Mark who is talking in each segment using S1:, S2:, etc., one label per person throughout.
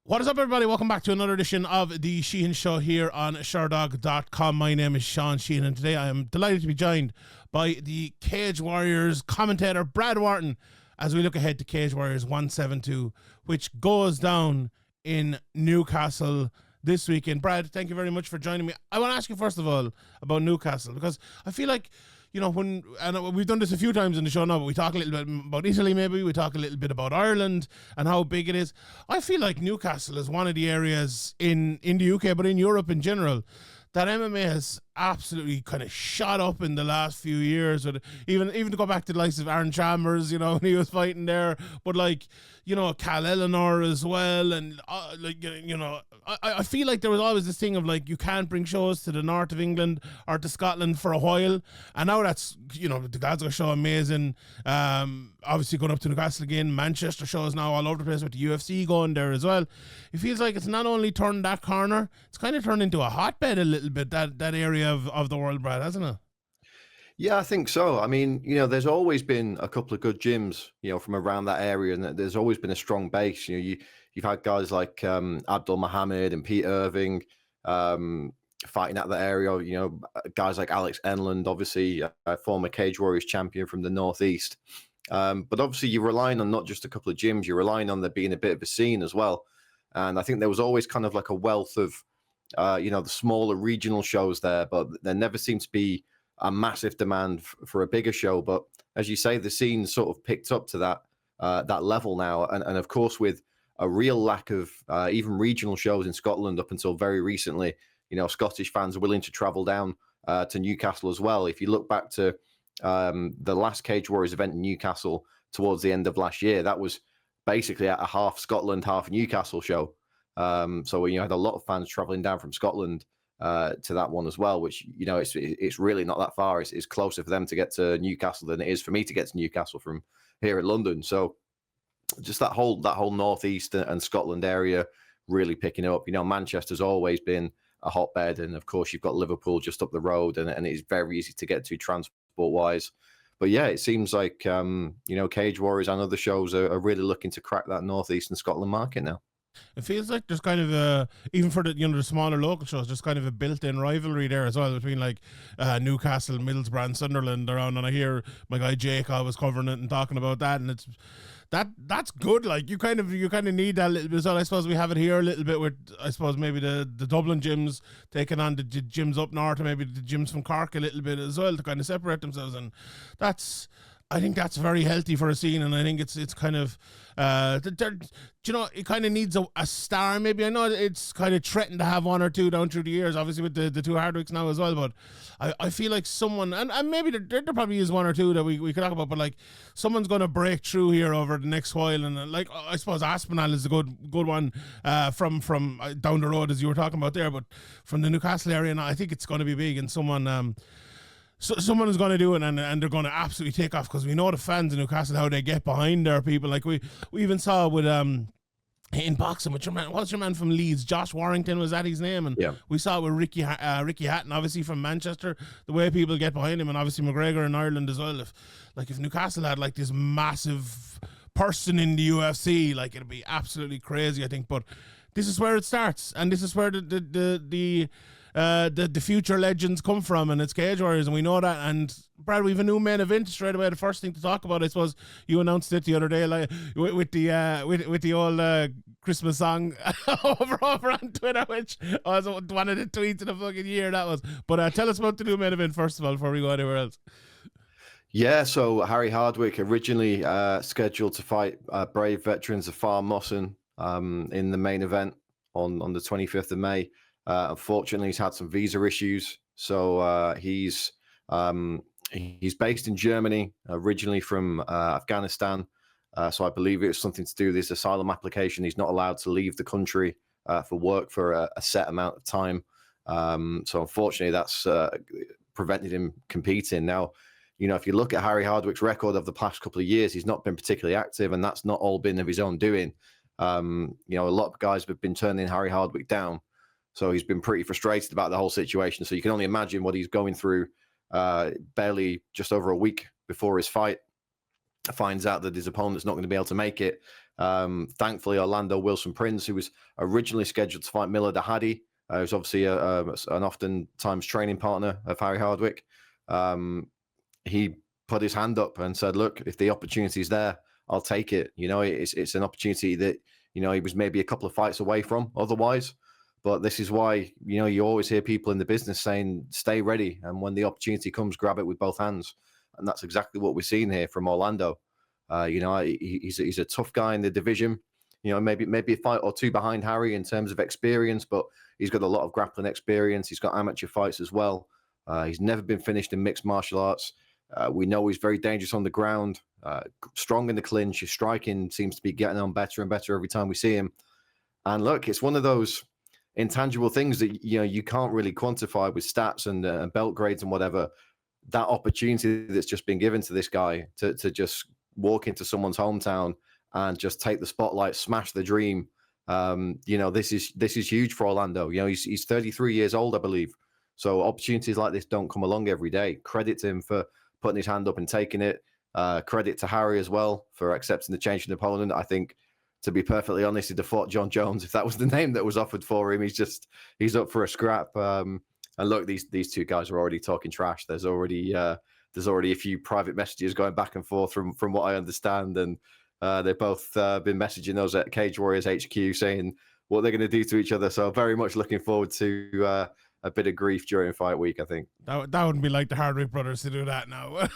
S1: What is up, everybody? Welcome back to another edition of the Sheehan Show here on Sherdog.com. My name is Sean Sheehan, and today I am delighted to be joined by the Cage Warriors commentator, Brad Wharton, as we look ahead to Cage Warriors 172, which goes down in Newcastle this weekend. Brad, thank you very much for joining me. I want to ask you, first of all, about Newcastle, because I feel like, you know, and we've done this a few times in the show now, but we talk a little bit about Italy, maybe we talk a little bit about Ireland and how big it is. I feel like Newcastle is one of the areas in the UK, but in Europe in general, that MMA has absolutely kind of shot up in the last few years. Even to go back to the likes of Aaron Chalmers, you know, when he was fighting there, but like, you know, Cal Eleanor as well, and like, you know, I feel like there was always this thing of like, you can't bring shows to the north of England or to Scotland for a while, and now that's, you know, the Glasgow show, amazing. Obviously going up to Newcastle again. Manchester shows now all over the place with the UFC going there as well. It feels like it's not only turned that corner, it's kind of turned into a hotbed a little bit, that area of the world, Brad, hasn't it?
S2: Yeah, I think so. I mean, you know, there's always been a couple of good gyms, you know, from around that area, and there's always been a strong base. You know, you've had guys like Abdul Mohammed and Pete Irving fighting at that area. You know, guys like Alex Enland, obviously a former Cage Warriors champion from the Northeast. But obviously, you're relying on not just a couple of gyms; you're relying on there being a bit of a scene as well. And I think there was always kind of like a wealth of, you know, the smaller regional shows there, but there never seemed to be a massive demand for a bigger show. But as you say, the scene sort of picked up to that level now, and of course with a real lack of even regional shows in Scotland up until very recently. You know, Scottish fans are willing to travel down to Newcastle as well. If you look back to the last Cage Warriors event in Newcastle towards the end of last year, that was basically at a half Scotland, half Newcastle show. So you had a lot of fans traveling down from Scotland to that one as well, which, you know, it's really not that far. It's closer for them to get to Newcastle than it is for me to get to Newcastle from here in London. So just that whole northeast and Scotland area really picking up. You know, Manchester's always been a hotbed, and of course you've got Liverpool just up the road, and it's very easy to get to transport wise. But yeah, it seems like you know, Cage Warriors and other shows are really looking to crack that northeast and Scotland market now.
S1: It feels like there's kind of a, even for the, you know, the smaller local shows, there's kind of a built-in rivalry there as well between like Newcastle, Middlesbrough, and Sunderland around. And I hear my guy Jake was covering it and talking about that, and it's that's good. Like you kind of need that a little bit as well. I suppose we have it here a little bit with, I suppose, maybe the Dublin gyms taking on the gyms up north, or maybe the gyms from Cork a little bit as well, to kind of separate themselves. And I think that's very healthy for a scene, and I think it's kind of, you know, it kind of needs a star. Maybe, I know it's kind of threatened to have one or two down through the years, obviously with the two Hardwicks now as well. But I feel like someone, and maybe there probably is one or two that we could talk about, but like someone's going to break through here over the next while. And like, I suppose Aspinall is a good one from down the road, as you were talking about there, but from the Newcastle area, and I think it's going to be big, and someone. So someone is going to do it, and they're going to absolutely take off, because we know the fans in Newcastle, how they get behind their people. Like we even saw with in boxing with what's your man from Leeds, Josh Warrington, was that his name? And yeah, we saw it with Ricky Hatton, obviously from Manchester, the way people get behind him, and obviously McGregor in Ireland as well. If Newcastle had like this massive person in the UFC, like, it'd be absolutely crazy, I think. But this is where it starts, and this is where the future legends come from, and it's Cage Warriors, and we know that. And Brad, we have a new main event straight away. The first thing to talk about, I suppose, you announced it the other day, like with the old Christmas song over on Twitter, which was one of the tweets of the fucking year that was. But tell us about the new main event first of all before we go anywhere else.
S2: Yeah, so Harry Hardwick originally scheduled to fight Brave Veterans of Farm Mosson in the main event on the 25th of May. Unfortunately, he's had some visa issues, so he's based in Germany, originally from Afghanistan. So I believe it was something to do with his asylum application. He's not allowed to leave the country for work for a set amount of time. So unfortunately, that's prevented him competing. Now, you know, if you look at Harry Hardwick's record of the past couple of years, he's not been particularly active, and that's not all been of his own doing. You know, a lot of guys have been turning Harry Hardwick down. So he's been pretty frustrated about the whole situation. So you can only imagine what he's going through. Barely just over a week before his fight, finds out that his opponent's not going to be able to make it. Thankfully, Orlando Wilson Prince, who was originally scheduled to fight Miller Dahadi, who's obviously an oftentimes training partner of Harry Hardwick, he put his hand up and said, look, if the opportunity is there, I'll take it. It's an opportunity that, he was maybe a couple of fights away from otherwise. But this is why, you always hear people in the business saying, stay ready. And when the opportunity comes, grab it with both hands. And that's exactly what we're seeing here from Orlando. He's a tough guy in the division. Maybe a fight or two behind Harry in terms of experience, but he's got a lot of grappling experience. He's got amateur fights as well. He's never been finished in mixed martial arts. We know he's very dangerous on the ground, strong in the clinch. His striking seems to be getting on better and better every time we see him. And look, it's one of those intangible things that you can't really quantify with stats and belt grades and whatever. That opportunity that's just been given to this guy to just walk into someone's hometown and just take the spotlight, smash the dream. This is huge for Orlando. He's 33 years old, I believe. So opportunities like this don't come along every day. Credit to him for putting his hand up and taking it. Credit to Harry as well for accepting the change in opponent. I think, to be perfectly honest, he'd have fought John Jones if that was the name that was offered for him. He's up for a scrap. And look, these two guys are already talking trash. There's already a few private messages going back and forth from what I understand, and they've both been messaging us at Cage Warriors HQ saying what they're going to do to each other. So very much looking forward to a bit of grief during fight week, I think.
S1: That wouldn't be like the Hardwick brothers to do that now.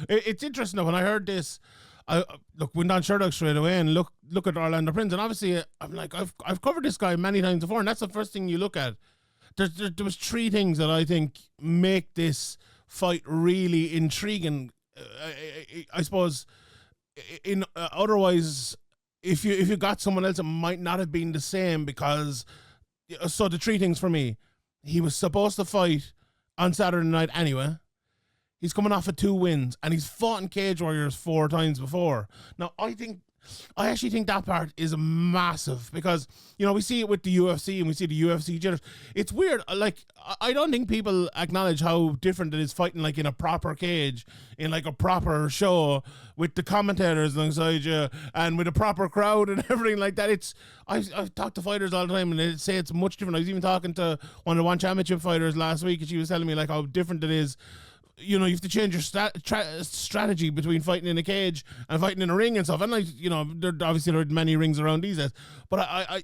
S1: It's interesting though, when I heard this, I went on Sherdog straight away and look at Orlando Prince, and obviously I'm like, I've covered this guy many times before, and that's the first thing you look at. There was three things that I think make this fight really intriguing. I suppose otherwise, if you got someone else, it might not have been the same, because so the three things for me: he was supposed to fight on Saturday night anyway. He's coming off of 2 wins, and he's fought in Cage Warriors 4 times before. Now, I actually think that part is massive, because, we see it with the UFC and we see the UFC jitters. It's weird. Like, I don't think people acknowledge how different it is fighting like in a proper cage, in like a proper show with the commentators alongside you and with a proper crowd and everything like that. I've talked to fighters all the time and they say it's much different. I was even talking to one of the One Championship fighters last week, and she was telling me like how different it is. You have to change your strategy between fighting in a cage and fighting in a ring and stuff. And like, there are many rings around these days, but I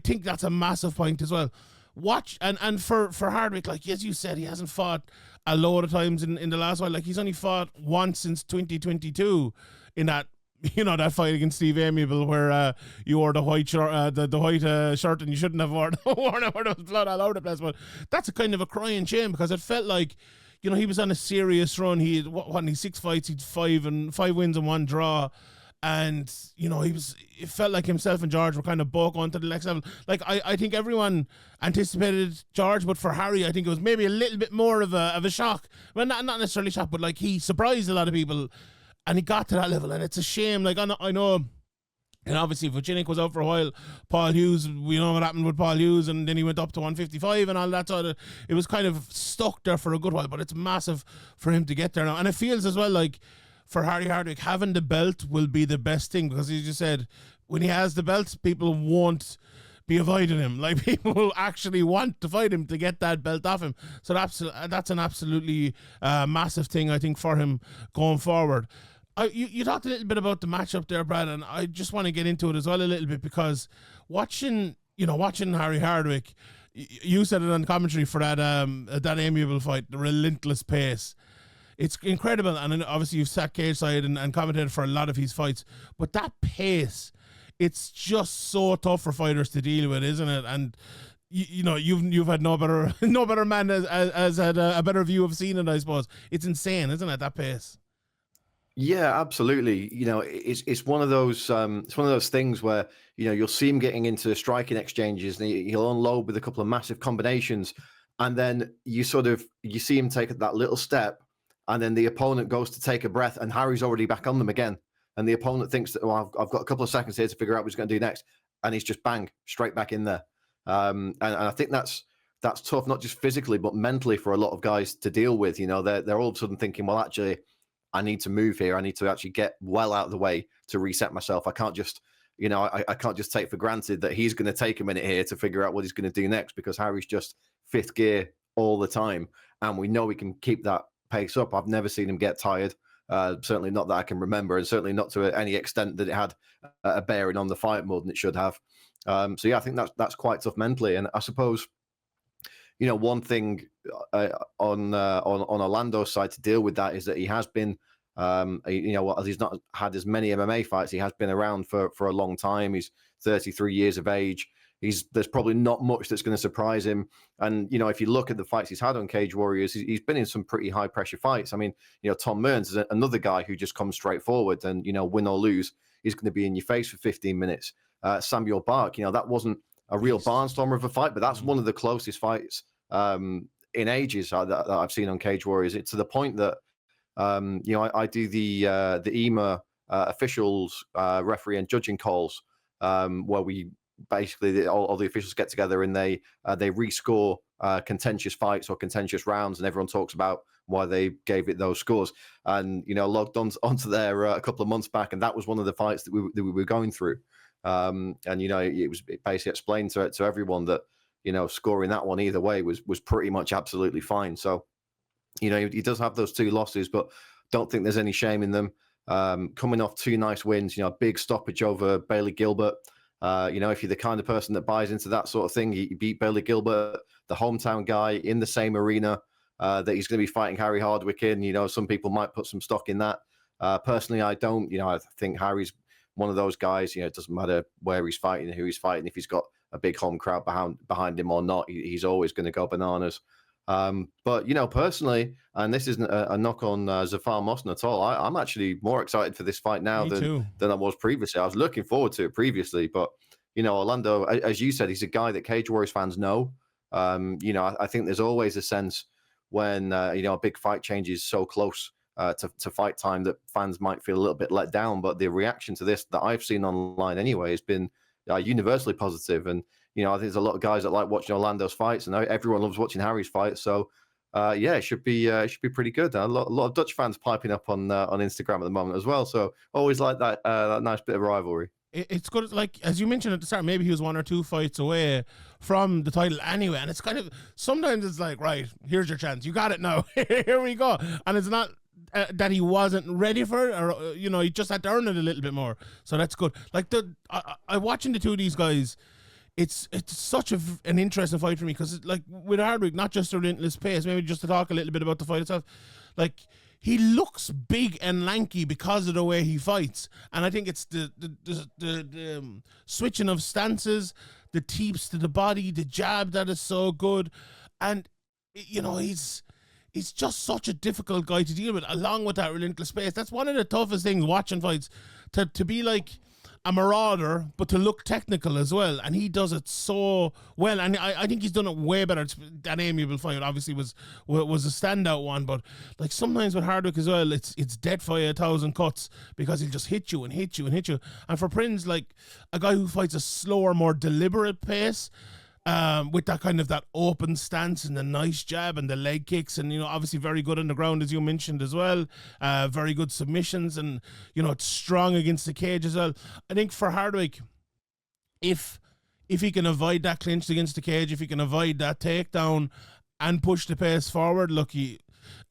S1: think that's a massive point as well. Watch and for Hardwick, like as you said, he hasn't fought a load of times in the last while. Like he's only fought once since 2022 in that. That fight against Steve Amiable where you wore the white shirt, the white shirt, and you shouldn't have worn it, where there was blood all over the place. But that's a kind of a crying shame, because it felt like, he was on a serious run. He had 6 fights, he'd 5 wins and 1 draw. And, it felt like himself and George were kind of both on to the next level. Like, I think everyone anticipated George, but for Harry, I think it was maybe a little bit more of a shock. Well, not necessarily shock, but like he surprised a lot of people, and he got to that level, and it's a shame. Like, I know, and obviously Vucinic was out for a while. Paul Hughes, we know what happened with Paul Hughes, and then he went up to 155 and all that sort of. It was kind of stuck there for a good while, but it's massive for him to get there now. And it feels as well like for Harry Hardwick, having the belt will be the best thing, because he just said when he has the belt, people won't be avoiding him. Like, people will actually want to fight him to get that belt off him. So that's an absolutely massive thing, I think, for him going forward. You talked a little bit about the matchup there, Brad, and I just want to get into it as well a little bit, because watching Harry Hardwick, you said it on commentary for that Amiable fight, the relentless pace. It's incredible, and obviously you've sat cage side and commentated for a lot of his fights, but that pace, it's just so tough for fighters to deal with, isn't it? And you've had no better man has had a better view of seeing it, I suppose. It's insane, isn't it, that pace?
S2: Yeah, absolutely. It's one of those things where you'll see him getting into striking exchanges, and he'll unload with a couple of massive combinations, and then you see him take that little step, and then the opponent goes to take a breath, and Harry's already back on them again, and the opponent thinks that, well, I've got a couple of seconds here to figure out what he's going to do next, and he's just bang straight back in there. And I think that's tough, not just physically but mentally, for a lot of guys to deal with. They're all of a sudden thinking, well, actually, I need to move here. I need to actually get well out of the way to reset myself. I can't just, I can't just take for granted that he's going to take a minute here to figure out what he's going to do next, because Harry's just fifth gear all the time. And we know we can keep that pace up. I've never seen him get tired. Certainly not that I can remember, and certainly not to any extent that it had a bearing on the fight more than it should have. So yeah, I think that's quite tough mentally. And I suppose, one thing on Orlando's side to deal with that is that he has been, he's not had as many MMA fights. He has been around for a long time. He's 33 years of age. There's probably not much that's going to surprise him. And, if you look at the fights he's had on Cage Warriors, he's been in some pretty high pressure fights. I mean, Tom Mearns is another guy who just comes straight forward and, win or lose, he's going to be in your face for 15 minutes. Samuel Bark, that wasn't a real barnstormer of a fight, but that's one of the closest fights in ages that I've seen on Cage Warriors. It's to the point that, I do the EMA officials, referee and judging calls, where we basically all the officials get together and they rescore contentious fights or contentious rounds, and everyone talks about why they gave it those scores. And logged onto there a couple of months back, and that was one of the fights that we were going through. And it basically explained to everyone that scoring that one either way was pretty much absolutely fine. So he does have those two losses, but don't think there's any shame in them. Coming off two nice wins, big stoppage over Bailey Gilbert. If you're the kind of person that buys into that sort of thing, you beat Bailey Gilbert, the hometown guy, in the same arena that he's going to be fighting Harry Hardwick in. Some people might put some stock in that. Personally, I don't. I think Harry's one of those guys. It doesn't matter where he's fighting, who he's fighting. If he's got a big home crowd behind him or not, he's always going to go bananas. But personally, and this isn't a knock on Zafar Mosna at all, I'm actually more excited for this fight now than I was previously. I was looking forward to it previously, but Orlando, as you said, he's a guy that Cage Warriors fans know. I think there's always a sense when a big fight changes so close to fight time that fans might feel a little bit let down. But the reaction to this that I've seen online anyway has been universally positive. And I think there's a lot of guys that like watching Orlando's fights, and everyone loves watching Harry's fights. So, it should be pretty good. A lot of Dutch fans piping up on Instagram at the moment as well. So, always like that nice bit of rivalry.
S1: It's good, like as you mentioned at the start, maybe he was 1 or 2 fights away from the title anyway, and it's kind of, sometimes it's like, right, here's your chance, you got it now, here we go, and it's not that he wasn't ready for it, or he just had to earn it a little bit more. So that's good. Like I watching the two of these guys, it's such an interesting fight for me, because like with Hardwick, not just a relentless pace, maybe just to talk a little bit about the fight itself, like he looks big and lanky because of the way he fights, and I think it's the switching of stances, the teeps to the body, the jab that is so good, and he's just such a difficult guy to deal with, along with that relentless pace. That's one of the toughest things watching fights, to be like a marauder, but to look technical as well. And he does it so well. And I think he's done it way better. That amiable fight obviously was a standout one, but like sometimes with Hardwick as well, it's death by 1,000 cuts, because he'll just hit you and hit you and hit you. And for Prince, like a guy who fights a slower, more deliberate pace, with that kind of that open stance and the nice jab and the leg kicks, and obviously very good on the ground, as you mentioned as well, very good submissions, and it's strong against the cage as well. I think for Hardwick, if he can avoid that clinch against the cage, if he can avoid that takedown and push the pace forward, look,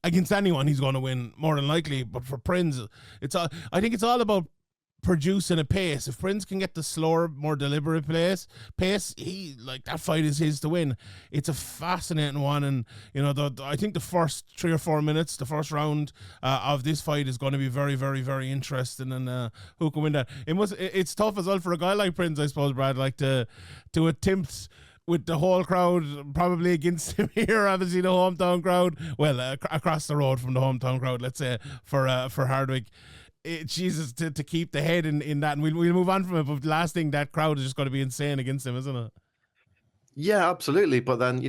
S1: against anyone he's going to win more than likely. But for Prince, I think it's all about producing a pace. If Prince can get the slower, more deliberate pace, that fight is his to win. It's a fascinating one, and I think the first 3 or 4 minutes, the first round of this fight is going to be very, very, very interesting, and who can win that? It's tough as well for a guy like Prince, I suppose, Brad, like to attempt with the whole crowd probably against him here, obviously the hometown crowd, well, across the road from the hometown crowd, let's say, for Hardwick. Jesus, to keep the head in that, and we'll move on from it, but the last thing, that crowd is just going to be insane against him, isn't it?
S2: Yeah, absolutely. But then,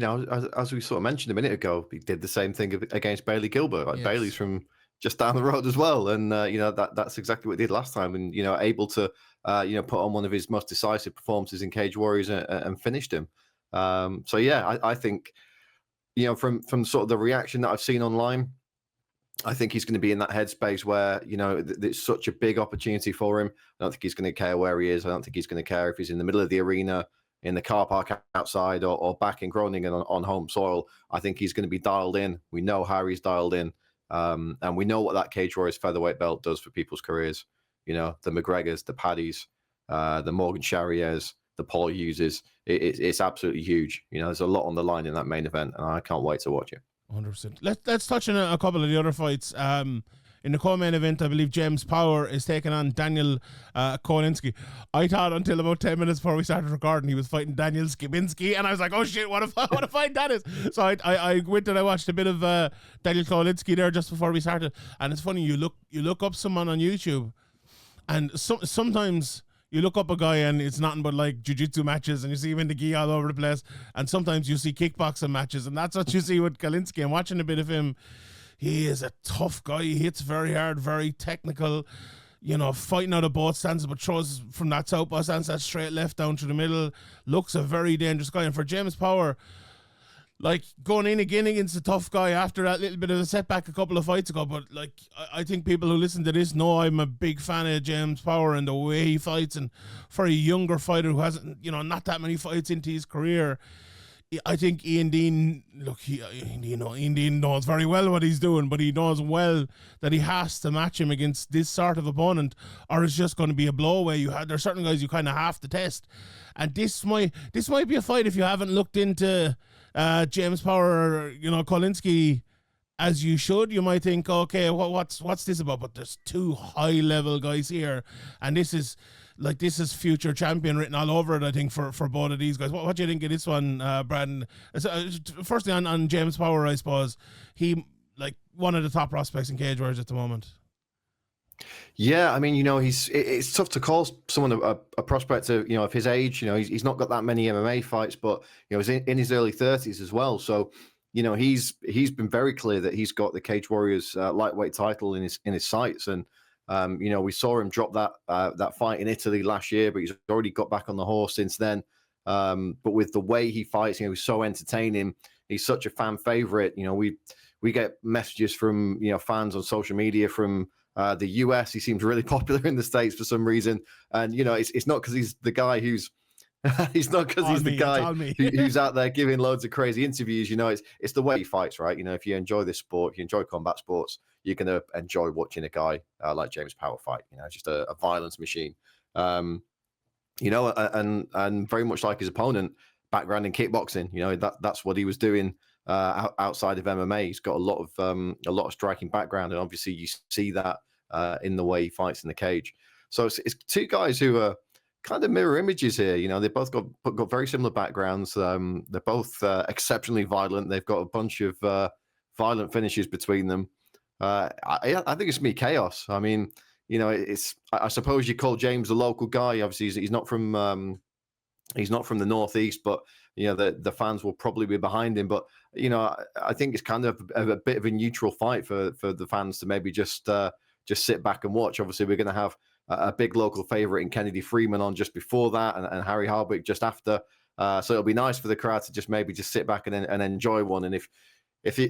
S2: as we sort of mentioned a minute ago, he did the same thing against Bailey Gilbert. Like, yes. Bailey's from just down the road as well, and that's exactly what he did last time, and able to put on one of his most decisive performances in Cage Warriors and finished him. So yeah, I think from sort of the reaction that I've seen online, I think he's going to be in that headspace where, it's such a big opportunity for him. I don't think he's going to care where he is. I don't think he's going to care if he's in the middle of the arena, in the car park outside, or back in Groningen on home soil. I think he's going to be dialed in. We know Harry's dialed in. And we know what that Cage Warriors featherweight belt does for people's careers. The McGregors, the Paddys, the Morgan Charriers, the Paul Hugheses. It's absolutely huge. There's a lot on the line in that main event, and I can't wait to watch it.
S1: 100%. Let's touch on a couple of the other fights. In the co-main event, I believe James Power is taking on Daniel Kolinsky. I thought until about 10 minutes before we started recording, he was fighting Daniel Skibinski, and I was like, oh shit, what a fight that is. So I went and I watched a bit of Daniel Kolinsky there just before we started. And it's funny, you look up someone on YouTube, and sometimes you look up a guy and it's nothing but like jiu-jitsu matches, and you see him in the gi all over the place, and sometimes you see kickboxing matches, and that's what you see with Kolinsky. I'm watching a bit of him. He is a tough guy. He hits very hard, very technical, fighting out of both stances, but throws from that southpaw stance, that straight left down through the middle. Looks a very dangerous guy. And for James Power, like, going in again against a tough guy after that little bit of a setback a couple of fights ago, but like, I think people who listen to this know I'm a big fan of James Power and the way he fights, and for a younger fighter who hasn't, not that many fights into his career, I think Ian Dean, Ian Dean knows very well what he's doing, but he knows well that he has to match him against this sort of opponent, or it's just going to be a blowaway. There's certain guys you kind of have to test, and this might be a fight, if you haven't looked into James Power or Kolinsky as you should, you might think, okay, what's this about? But there's two high level guys here, and this is future champion written all over it, I think, for both of these guys. What do you think of this one, Brad? Firstly, on James Power, I suppose he one of the top prospects in Cage Warriors at the moment.
S2: Yeah, I mean, it's tough to call someone a prospect of his age. He's not got that many MMA fights, but he's in his early 30s as well. So, he's been very clear that he's got the Cage Warriors lightweight title in his sights, and we saw him drop that fight in Italy last year, but he's already got back on the horse since then. But with the way he fights, he's so entertaining. He's such a fan favorite. We get messages from fans on social media from the US. He seems really popular in the States for some reason, and it's not because he's the guy who's he's not because he's the guy who's out there giving loads of crazy interviews. It's the way he fights, right? If you enjoy this sport, if you enjoy combat sports, you're going to enjoy watching a guy like James Power fight. Just a violence machine. And very much like his opponent, background in kickboxing. That's what he was doing outside of MMA. He's got a lot of striking background, and obviously you see that in the way he fights in the cage. So it's two guys who are kind of mirror images here. They both got very similar backgrounds. They're both exceptionally violent. They've got a bunch of violent finishes between them. I think it's me chaos. I mean, I suppose you call James a local guy. Obviously, he's not from the Northeast, but the fans will probably be behind him. But I think it's kind of a bit of a neutral fight for the fans to maybe just sit back and watch. Obviously, we're going to have a big local favorite in Kennedy Freeman on just before that, and Harry Harbick just after. So it'll be nice for the crowd to just sit back and enjoy one. And if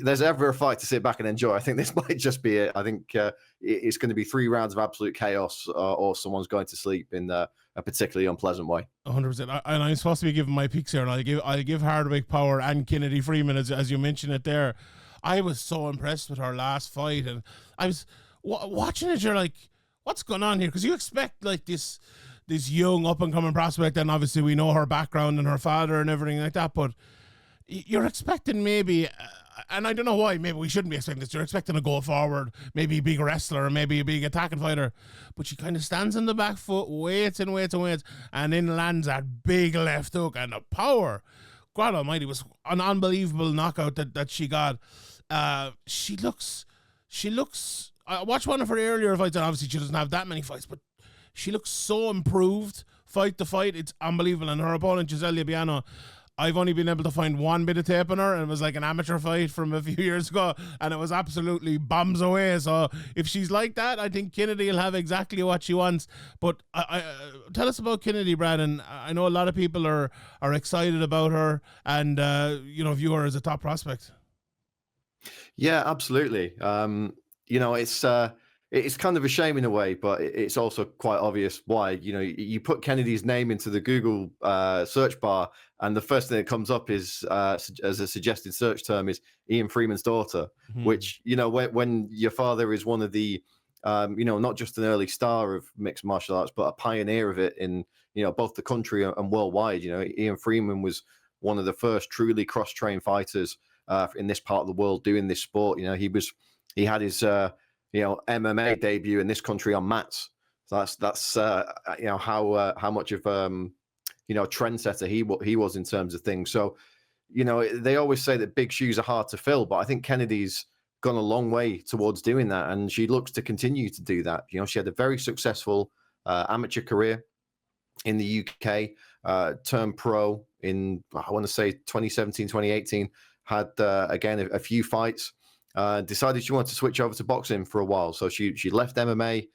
S2: there's ever a fight to sit back and enjoy, I think this might just be it. I think it's going to be 3 rounds of absolute chaos, or someone's going to sleep in a particularly unpleasant way.
S1: 100%. And I'm supposed to be giving my picks here, and I'll give Hardwick Power and Kennedy Freeman as you mentioned it there. I was so impressed with her last fight, and I was watching it. You're like, what's going on here? Because you expect this young up and coming prospect, and obviously we know her background and her father and everything like that, but you're expecting maybe, and I don't know why, maybe we shouldn't be expecting this. You're expecting to go forward, maybe a big wrestler, or maybe a big attacking fighter, but she kind of stands on the back foot, waits, and then lands that big left hook, and the power, God almighty, was an unbelievable knockout that she got. She looks, I watched one of her earlier fights, and obviously she doesn't have that many fights, but she looks so improved fight to fight. It's unbelievable. And her opponent, Giselle Libiano, I've only been able to find one bit of tape on her, and it was like an amateur fight from a few years ago, and it was absolutely bombs away. So if she's like that, I think Kennedy will have exactly what she wants. But I tell us about Kennedy, Brad, and I know a lot of people are excited about her, and view her as a top prospect.
S2: Yeah, absolutely. it's kind of a shame in a way, but it's also quite obvious why. You put Kennedy's name into the Google search bar, and the first thing that comes up is as a suggested search term is Ian Freeman's daughter, which when your father is one of the not just an early star of mixed martial arts, but a pioneer of it in both the country and worldwide. Ian Freeman was one of the first truly cross-trained fighters in this part of the world doing this sport. He had his MMA debut in this country on mats. So that's how much of trendsetter he was in terms of things. So they always say that big shoes are hard to fill, but I think Kennedy's gone a long way towards doing that, and she looks to continue to do that. She had a very successful amateur career in the UK, turned pro in, I want to say 2017, 2018, had again a few fights, decided she wanted to switch over to boxing for a while. So she left MMA,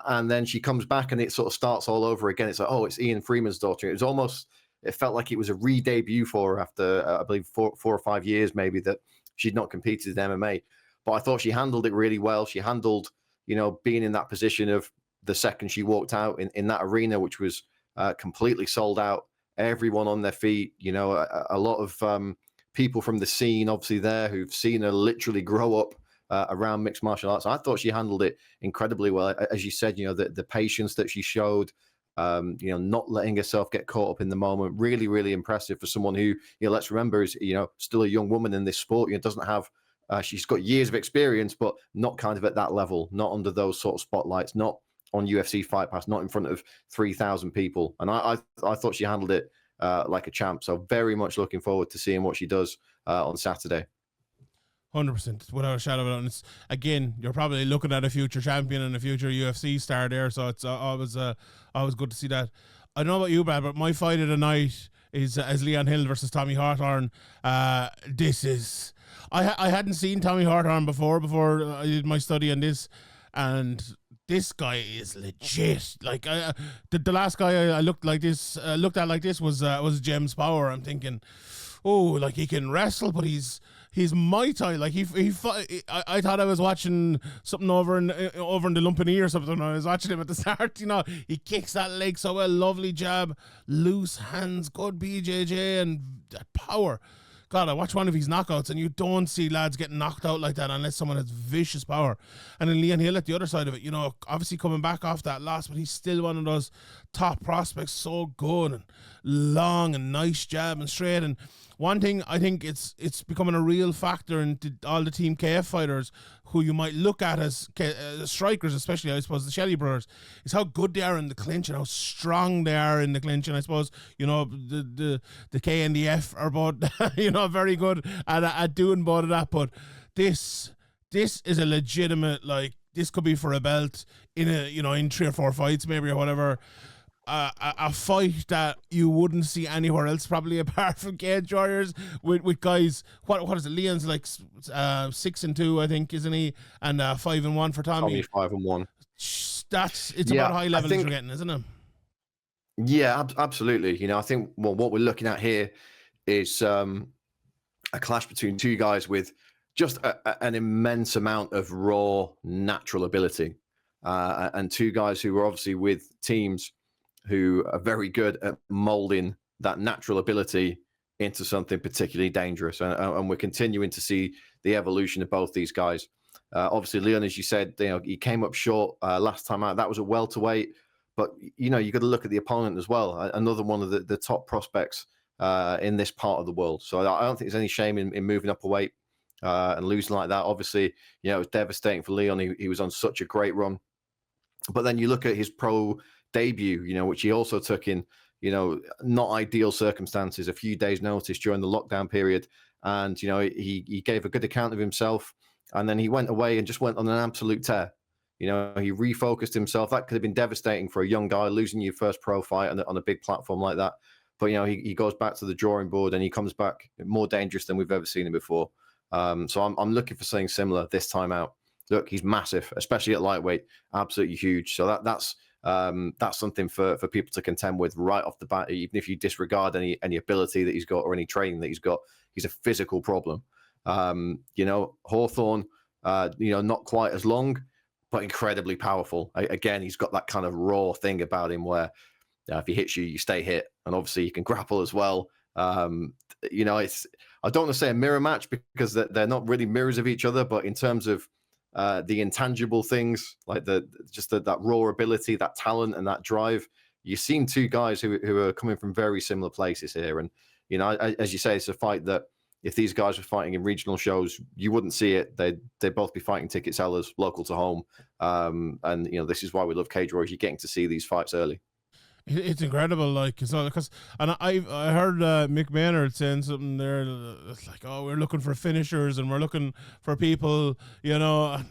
S2: and then she comes back and it sort of starts all over again. It's like, oh, it's Ian Freeman's daughter. It felt like it was a re-debut for her after, I believe, 4 or 5 years maybe that she'd not competed in MMA. But I thought she handled it really well. She handled, being in that position of the second she walked out in that arena, which was completely sold out, everyone on their feet, a lot of people from the scene obviously there who've seen her literally grow up around mixed martial arts. I thought she handled it incredibly well. As you said, the patience that she showed, not letting herself get caught up in the moment, really, really impressive for someone who, let's remember, is, still a young woman in this sport. Doesn't have, she's got years of experience, but not kind of at that level, not under those sort of spotlights, not on UFC Fight Pass, not in front of 3,000 people. And I thought she handled it like a champ. So very much looking forward to seeing what she does on Saturday.
S1: 100%, without a shadow of a doubt. And it's, again, you're probably looking at a future champion and a future UFC star there, so it's always good to see that. I don't know about you, Brad, but my fight of the night is Leon Hill versus Tommy Hawthorne. This is... I hadn't seen Tommy Hawthorne before I did my study on this, and this guy is legit. Like the last guy I looked at like this was James Power. I'm thinking, oh, like he can wrestle, but he's Muay Thai. Like I thought I was watching something over in the Lumpini or something. I was watching him at the start. He kicks that leg so well. Lovely jab, loose hands, good BJJ, and that power. God, I watch one of his knockouts, and you don't see lads getting knocked out like that unless someone has vicious power. And then Leon Hill at the other side of it, obviously coming back off that loss, but he's still one of those top prospects, so good and long and nice jab and straight. And one thing I think it's becoming a real factor in all the Team KF fighters who you might look at as strikers, especially I suppose the Shelley brothers, is how good they are in the clinch and how strong they are in the clinch. And I suppose the K and the F are both very good at doing both of that. But this is a legitimate, like, this could be for a belt in in 3 or 4 fights maybe or whatever. A fight that you wouldn't see anywhere else, probably apart from Cage Warriors, with guys. What is it? Leon's like 6-2, I think, isn't he? And 5-1 for Tommy.
S2: 5-1.
S1: It's about high level you're getting, isn't it?
S2: Yeah, absolutely. I think what we're looking at here is a clash between two guys with just an immense amount of raw natural ability, and two guys who are obviously with teams who are very good at molding that natural ability into something particularly dangerous. And we're continuing to see the evolution of both these guys. Obviously, Leon, as you said, he came up short last time out. That was a welterweight. But, you got to look at the opponent as well. Another one of the top prospects in this part of the world. So I don't think there's any shame in moving up a weight and losing like that. Obviously, it was devastating for Leon. He was on such a great run. But then you look at his pro debut, which he also took in, not ideal circumstances, a few days' notice during the lockdown period. And, he gave a good account of himself. And then he went away and just went on an absolute tear. He refocused himself. That could have been devastating for a young guy, losing your first pro fight on a big platform like that. But, he goes back to the drawing board and he comes back more dangerous than we've ever seen him before. So I'm looking for something similar this time out. Look, he's massive, especially at lightweight, absolutely huge. So that's something for people to contend with right off the bat. Even if you disregard any ability that he's got or any training that he's got, he's a physical problem. Hawthorne, Not quite as long, but incredibly powerful. Again, he's got that kind of raw thing about him where if he hits you, you stay hit, and obviously you can grapple as well. It's I don't want to say a mirror match because they're not really mirrors of each other, but in terms of the intangible things like that raw ability, that talent, and that drive, you've seen two guys who are coming from very similar places here, and as you say, it's a fight that if these guys were fighting in regional shows, you wouldn't see it. They'd both be fighting ticket sellers local to home, and this is why we love Cage Warriors. You're getting to see these fights early.
S1: It's incredible, like, because and I heard Mick Maynard saying something there. It's like, oh, we're looking for finishers and we're looking for people, and I'm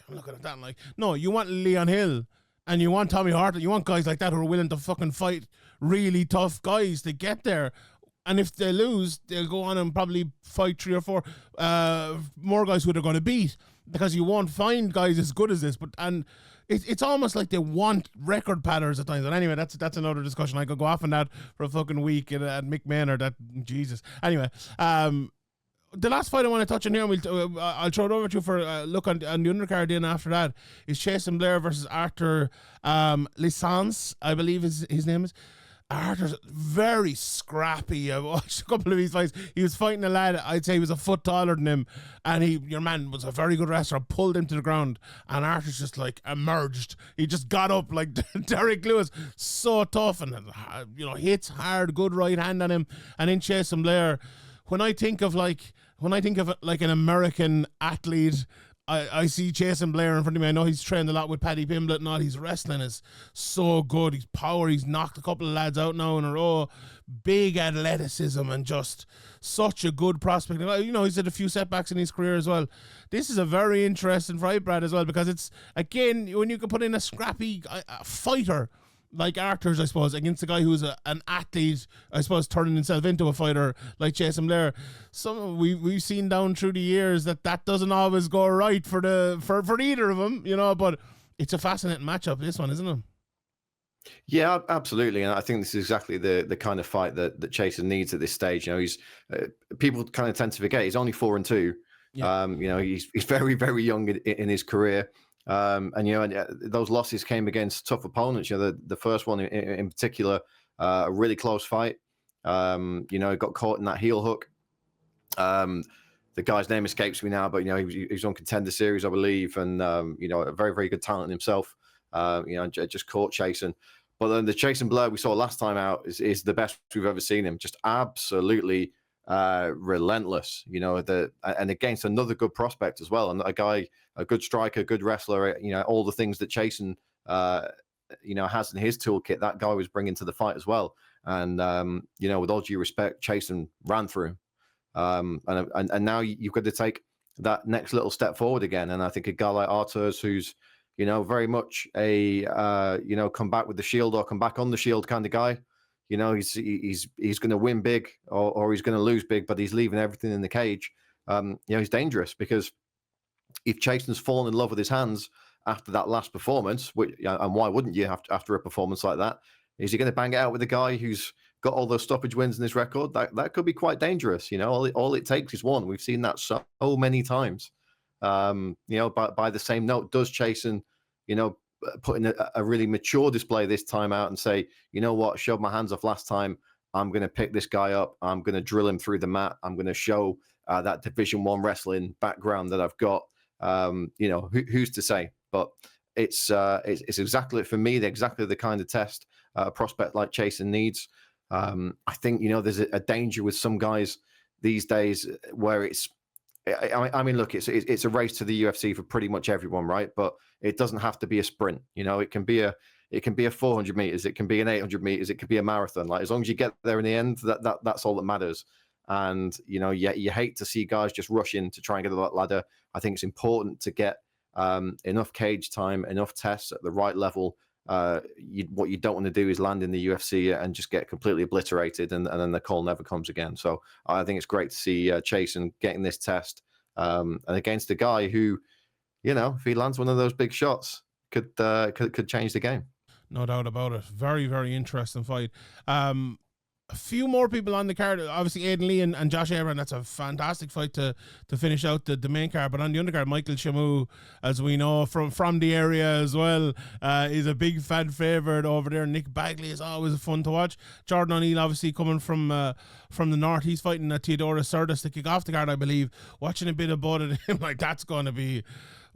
S1: looking at that and like, no, you want Leon Hill and you want Tommy Hart, you want guys like that who are willing to fucking fight really tough guys to get there. And if they lose, they'll go on and probably fight 3 or 4 more guys who they're going to beat, because you won't find guys as good as this. It's almost like they want record padders at times. And anyway, that's another discussion. I could go off on that for a fucking week at Mick Maynard. Jesus. Anyway, the last fight I want to touch on here, and I'll throw it over to you for a look on the undercard in after that, is Jason Blair versus Arthur Lisans, I believe his name is. Arthur's very scrappy. I watched a couple of his fights. He was fighting a lad, I'd say he was a foot taller than him, and your man was a very good wrestler, pulled him to the ground, and Arthur's just like emerged. He just got up like Derek Lewis, so tough, and hits hard, good right hand on him. And in Jason Blair, when I think of an American athlete, I see Jason Blair in front of me. I know he's trained a lot with Paddy Pimblett and all. His wrestling is so good. He's power. He's knocked a couple of lads out now in a row. Big athleticism and just such a good prospect. He's had a few setbacks in his career as well. This is a very interesting fight, Brad, as well, because it's, again, when you can put in a scrappy fighter like Arthur's, I suppose, against a guy who's an athlete, I suppose, turning himself into a fighter like Jason Blair. We've seen down through the years that doesn't always go right for either of them, but it's a fascinating matchup, this one, isn't it?
S2: Yeah, absolutely, and I think this is exactly the kind of fight that Jason needs at this stage. He's people kind of tend to forget he's only 4-2. Yeah. He's very, very young in his career. And those losses came against tough opponents. The first one in particular, a really close fight. Got caught in that heel hook. The guy's name escapes me now, but he was on Contender Series, I believe, and a very, very good talent himself. Just caught Jason. But then the Jason Blair we saw last time out is the best we've ever seen him. Just absolutely relentless, and against another good prospect as well, and a good striker, good wrestler, all the things that Jason has in his toolkit, that guy was bringing to the fight as well. And with all due respect, Jason ran through him, and now you've got to take that next little step forward again. And I think a guy like Arthur's, who's very much a come back with the shield or come back on the shield kind of guy. He's going to win big or he's going to lose big, but he's leaving everything in the cage. He's dangerous, because if Jason's fallen in love with his hands after that last performance, and why wouldn't you after a performance like that? Is he going to bang it out with a guy who's got all those stoppage wins in his record? That could be quite dangerous. All it takes is one. We've seen that so many times. By the same note, does Jason, put in a really mature display this time out and say, what, showed my hands off last time. I'm going to pick this guy up. I'm going to drill him through the mat. I'm going to show that Division I wrestling background that I've got. Who's to say? But it's exactly, for me, exactly the kind of test a prospect like Jason needs. I think, there's a danger with some guys these days where it's, I mean, look, it's a race to the UFC for pretty much everyone, right? But it doesn't have to be a sprint. It can be a 400 meters, it can be an 800 meters, it could be a marathon. Like, as long as you get there in the end, that's all that matters. And you hate to see guys just rush in to try and get that ladder. I think it's important to get enough cage time, enough tests at the right level. What you don't want to do is land in the UFC and just get completely obliterated, and then the call never comes again. So I think it's great to see Jason getting this test, and against a guy who, if he lands one of those big shots, could change the game.
S1: No doubt about it. Very, very interesting fight. a few more people on the card. Obviously, Aidan Lee and Josh Abraham. That's a fantastic fight to finish out the main card. But on the undercard, Michael Chamu, as we know from the area as well, is a big fan favourite over there. Nick Bagley is always fun to watch. Jordan O'Neill, obviously coming from the north, he's fighting Theodora Surdis to kick off the card, I believe. Watching a bit of both of him, like that's going to be.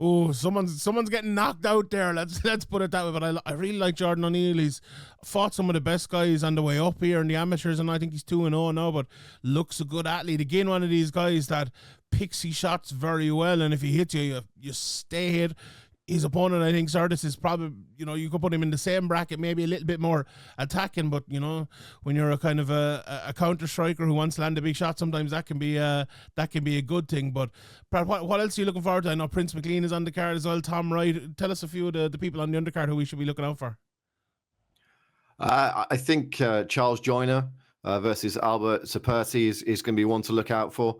S1: Oh, someone's getting knocked out there. Let's put it that way. But I really like Jordan O'Neill. He's fought some of the best guys on the way up here in the amateurs, and I think he's 2-0 now. But looks a good athlete. Again, one of these guys that picks his shots very well, and if he hits you, you stay hit. His opponent, I think, Sardis is probably, you could put him in the same bracket, maybe a little bit more attacking, but, when you're a kind of a counter striker who wants to land a big shot, sometimes that can be a good thing. But Brad, what else are you looking forward to? I know Prince McLean is on the card as well, Tom Wright. Tell us a few of the people on the undercard who we should be looking out for.
S2: I think Charles Joyner versus Albert Saperti is going to be one to look out for.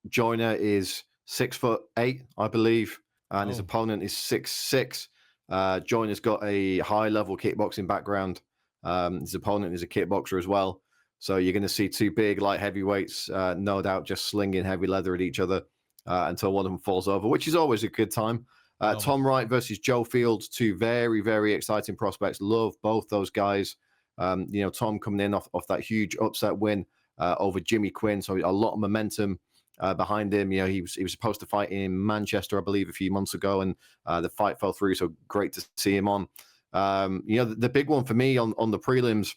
S2: Joyner is 6'8", I believe, and his opponent is 6'6". Joyner's got a high-level kickboxing background. His opponent is a kickboxer as well. So you're going to see two big light heavyweights, no doubt, just slinging heavy leather at each other until one of them falls over, which is always a good time. Tom Wright versus Joe Fields, two very, very exciting prospects. Love both those guys. Tom coming in off that huge upset win over Jimmy Quinn, so a lot of momentum behind him. He was supposed to fight in Manchester, I believe, a few months ago, and the fight fell through. So great to see him on. The big one for me on the prelims,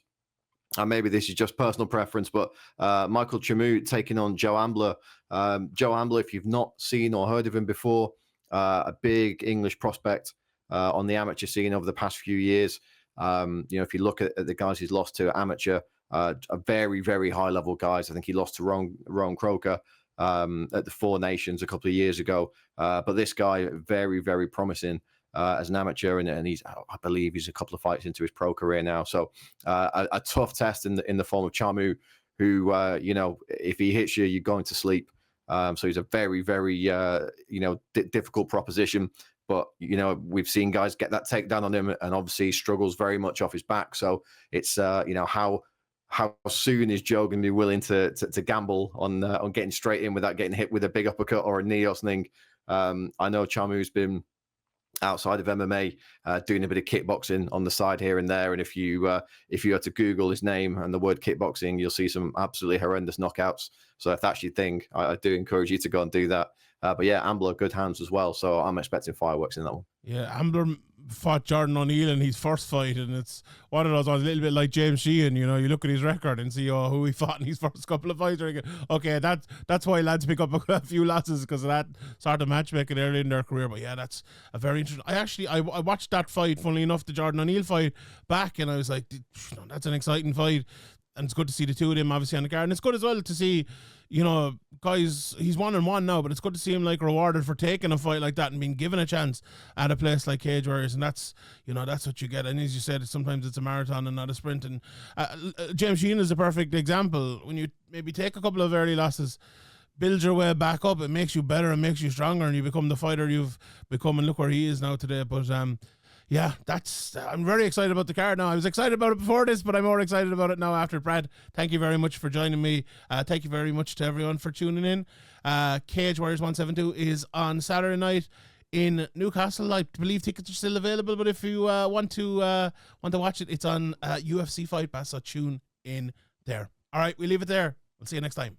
S2: and maybe this is just personal preference, but Michael Chamu taking on Joe Ambler. Joe Ambler, if you've not seen or heard of him before, a big English prospect on the amateur scene over the past few years. If you look at the guys he's lost to amateur, are very, very high level guys. I think he lost to Ron Croker at the Four Nations a couple of years ago. But this guy, very, very promising as an amateur, and I believe he's a couple of fights into his pro career now. So a tough test in the form of Chamu, who if he hits you, you're going to sleep. So he's a very, very difficult proposition. But we've seen guys get that takedown on him, and obviously he struggles very much off his back. So it's how soon is Joe going to be willing to gamble on getting straight in without getting hit with a big uppercut or a knee or something? I know Chamu's been outside of MMA doing a bit of kickboxing on the side here and there, and if you had to Google his name and the word kickboxing, you'll see some absolutely horrendous knockouts. So if that's your thing, I do encourage you to go and do that. But yeah, Ambler, good hands as well. So I'm expecting fireworks in that one. Yeah,
S1: Ambler fought Jordan O'Neill in his first fight, and it's one of those ones, a little bit like James Sheehan. You look at his record and see who he fought in his first couple of fights. Okay, that's why lads pick up a few losses, because of that sort of matchmaking early in their career. But yeah, that's a very interesting. I watched that fight, funnily enough, the Jordan O'Neill fight back, and I was like, that's an exciting fight. And it's good to see the two of them obviously on the card. And it's good as well to see, guys, he's 1-1 now, but it's good to see him rewarded for taking a fight like that and being given a chance at a place like Cage Warriors. And that's, that's what you get. And as you said, sometimes it's a marathon and not a sprint. And James Sheehan is a perfect example. When you maybe take a couple of early losses, build your way back up, it makes you better and makes you stronger, and you become the fighter you've become. And look where he is now today. But yeah, I'm very excited about the card now. I was excited about it before this, but I'm more excited about it now after. Brad, thank you very much for joining me. Thank you very much to everyone for tuning in. Cage Warriors 172 is on Saturday night in Newcastle. I believe tickets are still available, but if you want to watch it, it's on UFC Fight Pass, so tune in there. All right, we leave it there. We'll see you next time.